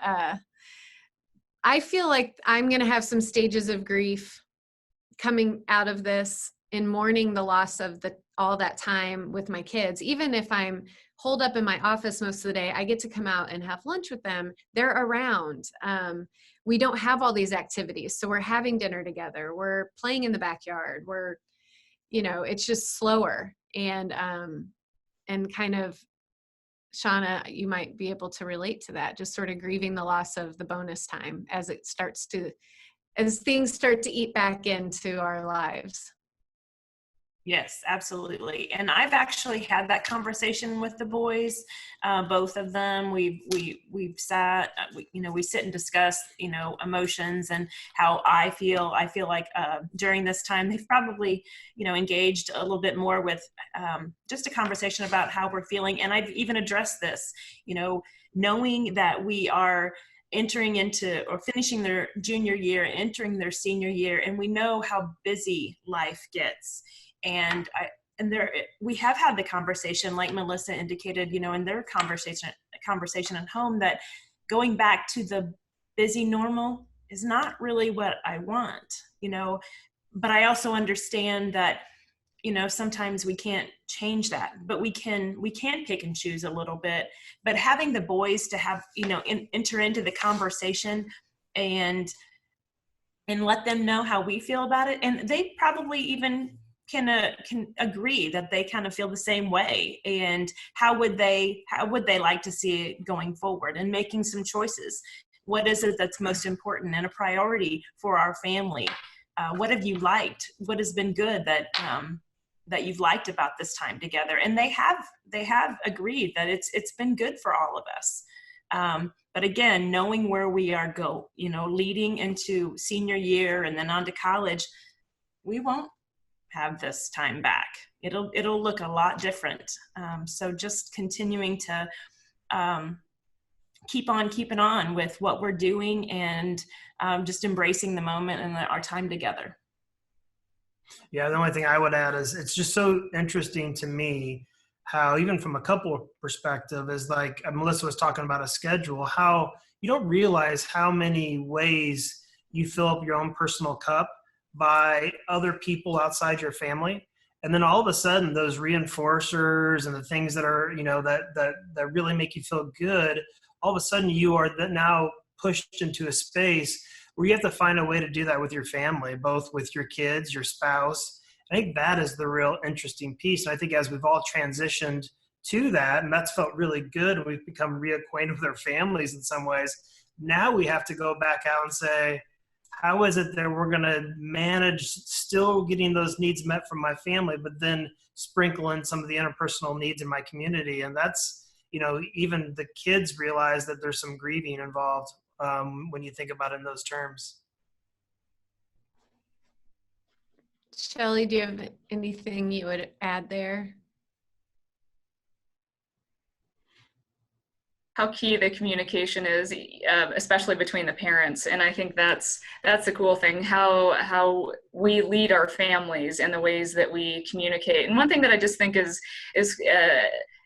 I feel like I'm going to have some stages of grief coming out of this, in mourning the loss of all that time with my kids. Even if I'm holed up in my office most of the day, I get to come out and have lunch with them. They're around. We don't have all these activities. So we're having dinner together. We're playing in the backyard. It's just slower. And kind of, Shawna, you might be able to relate to that, just sort of grieving the loss of the bonus time as things start to eat back into our lives. Yes, absolutely. And I've actually had that conversation with the boys, both of them. We've sat, we sit and discuss, emotions and how I feel. I feel like during this time, they've probably, engaged a little bit more with just a conversation about how we're feeling. And I've even addressed this, knowing that we are entering into or finishing their junior year, entering their senior year, and we know how busy life gets. And we have had the conversation, like Melissa indicated, in their conversation at home, that going back to the busy normal is not really what I want, but I also understand that, sometimes we can't change that, but we can pick and choose a little bit. But having the boys to have, enter into the conversation and let them know how we feel about it. And they probably even can agree that they kind of feel the same way, and how would they like to see it going forward, and making some choices. What is it that's most important and a priority for our family? What have you liked? What has been good that you've liked about this time together? And they have agreed that it's been good for all of us. But again, knowing where we are leading into senior year and then on to college, we won't have this time back. It'll look a lot different. So just continuing to keep on keeping on with what we're doing, and just embracing the moment and our time together. Yeah, the only thing I would add is it's just so interesting to me how, even from a couple perspective, is like Melissa was talking about a schedule, how you don't realize how many ways you fill up your own personal cup by other people outside your family. And then all of a sudden, those reinforcers and the things that are, that really make you feel good, all of a sudden you are now pushed into a space where you have to find a way to do that with your family, both with your kids, your spouse, I think that is the real interesting piece. And I think as we've all transitioned to that, and that's felt really good, and we've become reacquainted with our families in some ways, now we have to go back out and say, how is it that we're going to manage still getting those needs met from my family, but then sprinkle in some of the interpersonal needs in my community? And that's, even the kids realize that there's some grieving involved when you think about it in those terms. Shelly, do you have anything you would add there? How key the communication is, especially between the parents. And I think that's the cool thing, how we lead our families and the ways that we communicate. And one thing that I just think is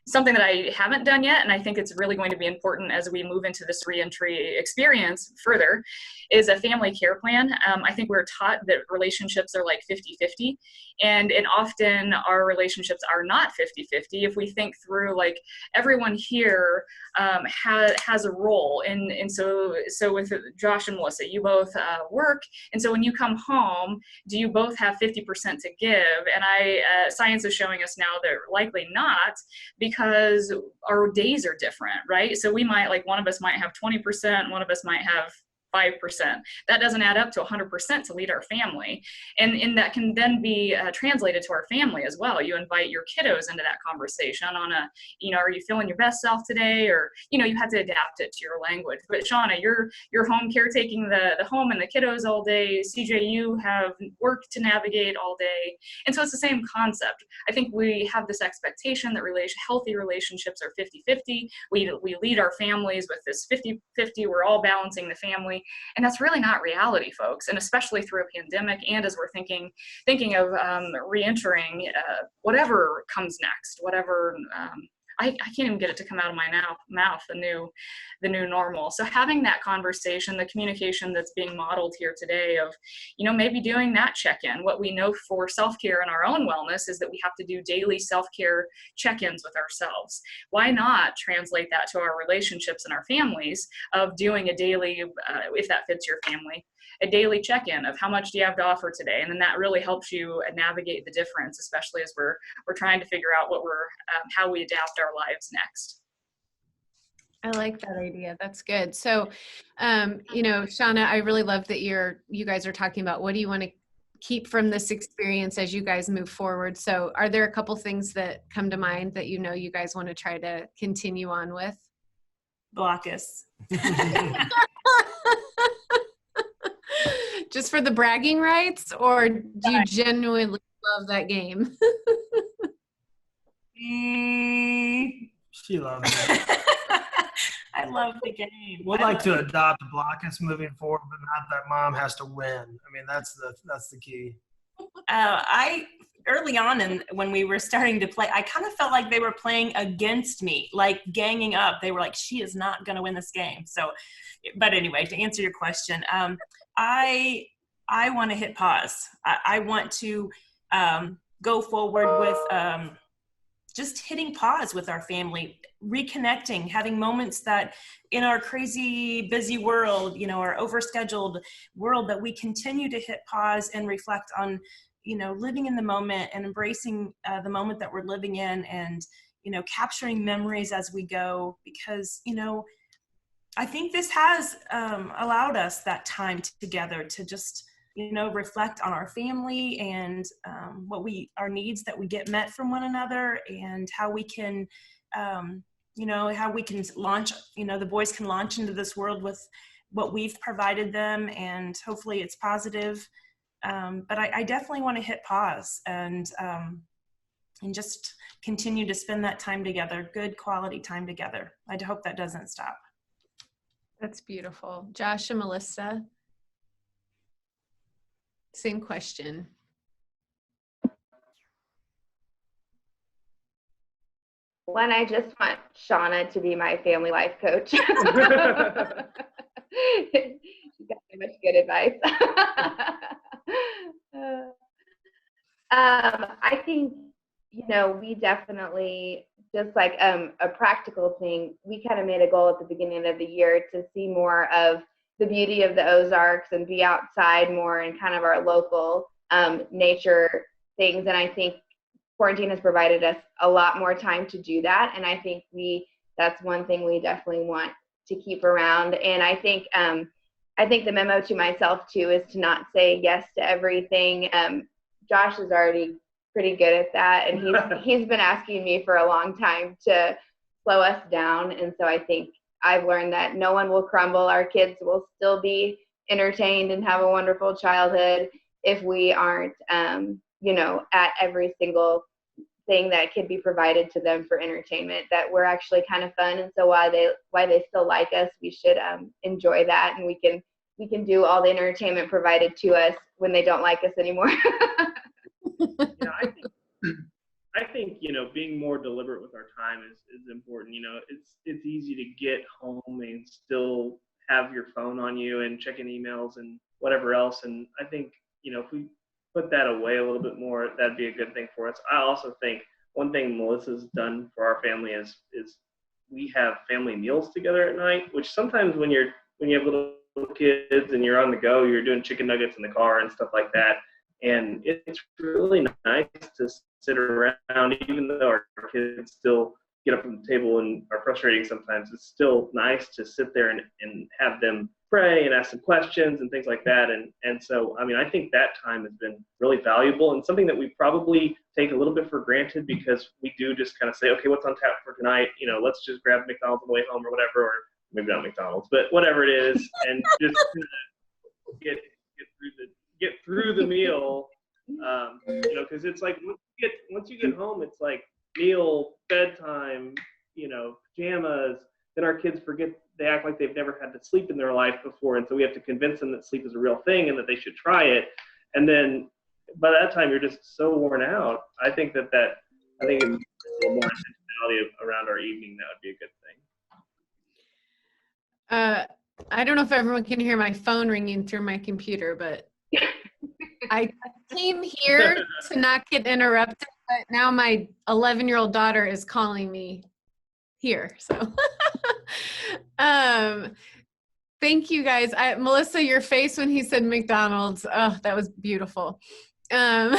something that I haven't done yet, and I think it's really going to be important as we move into this reentry experience further, is a family care plan. I think we're taught that relationships are like 50-50, and often our relationships are not 50-50. If we think through, like, everyone here has a role, and so with Josh and Melissa, you both work, and so when you come home, do you both have 50% to give? And science is showing us now that likely not, because our days are different, right? So we might, like, one of us might have 20%, one of us might have 5%. That doesn't add up to 100% to lead our family. And that can then be translated to our family as well. You invite your kiddos into that conversation on are you feeling your best self today? Or, you have to adapt it to your language. But Shawna, you're home caretaking the home and the kiddos all day. CJ, you have work to navigate all day. And so it's the same concept. I think we have this expectation that healthy relationships are 50-50. We lead our families with this 50-50. We're all balancing the family. And that's really not reality, folks. And especially through a pandemic, and as we're thinking of re-entering whatever comes next, whatever. I can't even get it to come out of my mouth, the new normal. So having that conversation, the communication that's being modeled here today of, maybe doing that check-in. What we know for self-care and our own wellness is that we have to do daily self-care check-ins with ourselves. Why not translate that to our relationships and our families of doing a daily, if that fits your family, a daily check-in of how much do you have to offer today? And then that really helps you navigate the difference, especially as we're trying to figure out how we adapt our lives next. I like that idea. That's good. So, Shawna, I really love that you guys are talking about what do you want to keep from this experience as you guys move forward. So are there a couple things that come to mind that you guys want to try to continue on with? Block us. Just for the bragging rights, or do you genuinely love that game? She loves it. I love the game. We'd like to adopt Block Us moving forward, but not that mom has to win. I mean, that's the key. Early on, when we were starting to play, I kind of felt like they were playing against me, like ganging up. They were like, she is not going to win this game. So, but anyway, to answer your question, I want to hit pause. I want to go forward with just hitting pause with our family, reconnecting, having moments that in our crazy busy world, our overscheduled world, that we continue to hit pause and reflect on, living in the moment and embracing the moment that we're living in, and, capturing memories as we go, because, I think this has allowed us that time together to just, reflect on our family and our needs that we get met from one another, and how we can, how we can launch, the boys can launch into this world with what we've provided them, and hopefully it's positive. But I definitely want to hit pause and just continue to spend that time together, good quality time together. I hope that doesn't stop. That's beautiful. Josh and Melissa, same question. One, I just want Shawna to be my family life coach. She's got so much good advice. I think, we definitely, just like a practical thing, we kind of made a goal at the beginning of the year to see more of the beauty of the Ozarks and be outside more in kind of our local nature things. And I think quarantine has provided us a lot more time to do that. And I think that's one thing we definitely want to keep around. And I think the memo to myself too is to not say yes to everything. Josh is already pretty good at that, and he's been asking me for a long time to slow us down. And so I think I've learned that no one will crumble. Our kids will still be entertained and have a wonderful childhood if we aren't, at every single thing that could be provided to them for entertainment, that we're actually kind of fun. And so why they still like us, we should enjoy that, and we can do all the entertainment provided to us when they don't like us anymore. Yeah, I think being more deliberate with our time is important. It's easy to get home and still have your phone on you and checking emails and whatever else. And I think if we put that away a little bit more, that'd be a good thing for us. I also think one thing Melissa's done for our family is we have family meals together at night, which sometimes when you have little kids and you're on the go, you're doing chicken nuggets in the car and stuff like that. And it's really nice to sit around, even though our kids still get up from the table and are frustrating sometimes. It's still nice to sit there and have them pray and ask some questions and things like that. And so, I think that time has been really valuable and something that we probably take a little bit for granted, because we do just kind of say, okay, what's on tap for tonight? Let's just grab McDonald's on the way home or whatever, or maybe not McDonald's, but whatever it is, and just get through the meal. Because it's like once you get home, it's like meal, bedtime, pajamas. Then our kids forget, they act like they've never had to sleep in their life before, and so we have to convince them that sleep is a real thing and that they should try it. And then by that time, you're just so worn out. I think if a little more intentionality around our evening, that would be a good thing. I don't know if everyone can hear my phone ringing through my computer, but I came here to not get interrupted, but now my 11-year-old daughter is calling me here. So thank you guys. Melissa, your face when he said McDonald's, oh, that was beautiful. So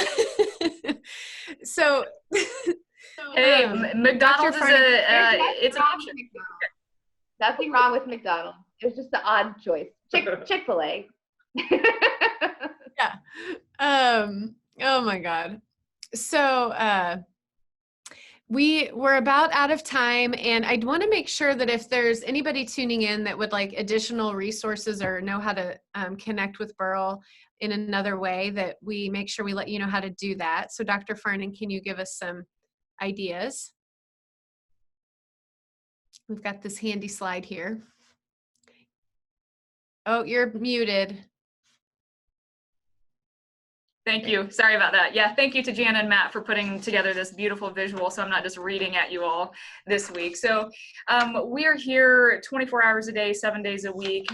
hey, McDonald's is it's an option. Nothing wrong with McDonald's. It's just the odd choice. Chick-fil-A. Yeah. Oh my God. So we're about out of time, and I'd want to make sure that if there's anybody tuning in that would like additional resources or know how to connect with Burrell in another way, that we make sure we let you know how to do that. So Dr. Farnan, can you give us some ideas? We've got this handy slide here. Oh, you're muted. Thank you. Sorry about that. Yeah, thank you to Jan and Matt for putting together this beautiful visual, so I'm not just reading at you all this week. So we are here 24 hours a day, 7 days a week.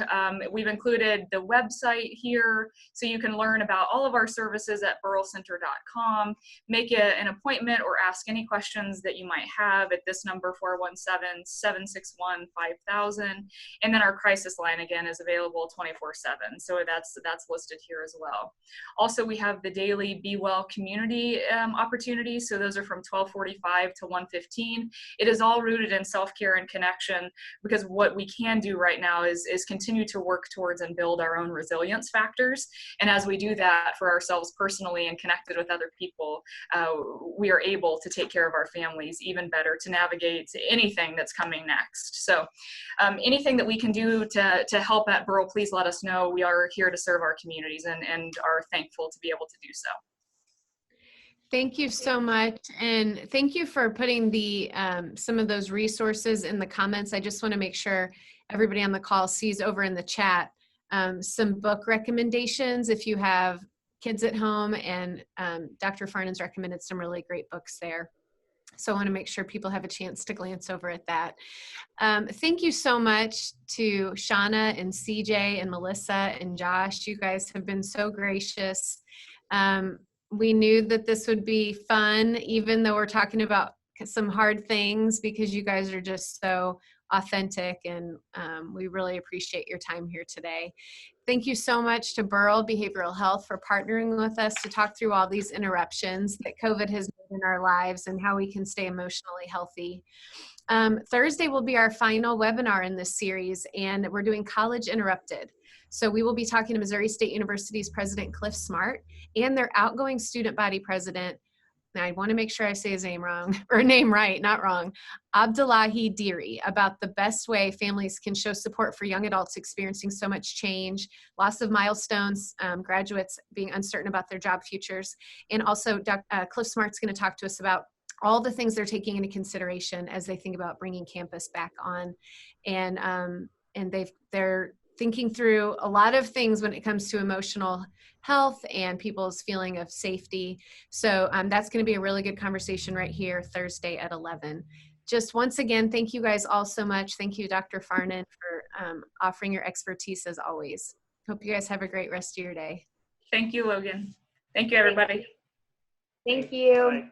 We've included the website here, so you can learn about all of our services at burrellcenter.com. Make an appointment or ask any questions that you might have at this number, 417-761-5000. And then our crisis line, again, is available 24/7. So that's listed here as well. Also, we have the daily Be Well community opportunities. So those are from 12:45 to 1:15. It is all rooted in self-care and connection, because what we can do right now is continue to work towards and build our own resilience factors. And as we do that for ourselves personally and connected with other people, we are able to take care of our families even better, to navigate anything that's coming next. So anything that we can do to help at Burrell, please let us know. We are here to serve our communities and are thankful to be able to do so. Thank you so much. And thank you for putting the some of those resources in the comments. I just want to make sure everybody on the call sees over in the chat some book recommendations if you have kids at home, and Dr. Farnan's recommended some really great books there. So I want to make sure people have a chance to glance over at that. Thank you so much to Shana and CJ and Melissa and Josh. You guys have been so gracious. We knew that this would be fun, even though we're talking about some hard things, because you guys are just so authentic, and we really appreciate your time here today. Thank you so much to Burrell Behavioral Health for partnering with us to talk through all these interruptions that COVID has made in our lives and how we can stay emotionally healthy. Thursday will be our final webinar in this series, and we're doing College Interrupted. So we will be talking to Missouri State University's President Cliff Smart and their outgoing student body president, and I want to make sure I say his name wrong, or name right, not wrong, Abdullahi Deary, about the best way families can show support for young adults experiencing so much change, loss of milestones, graduates being uncertain about their job futures. And also Cliff Smart's going to talk to us about all the things they're taking into consideration as they think about bringing campus back on. And they're thinking through a lot of things when it comes to emotional health and people's feeling of safety. So that's going to be a really good conversation right here Thursday at 11. Just once again, thank you guys all so much. Thank you, Dr. Farnan, for offering your expertise as always. Hope you guys have a great rest of your day. Thank you, Logan. Thank you, everybody. Thank you. Bye.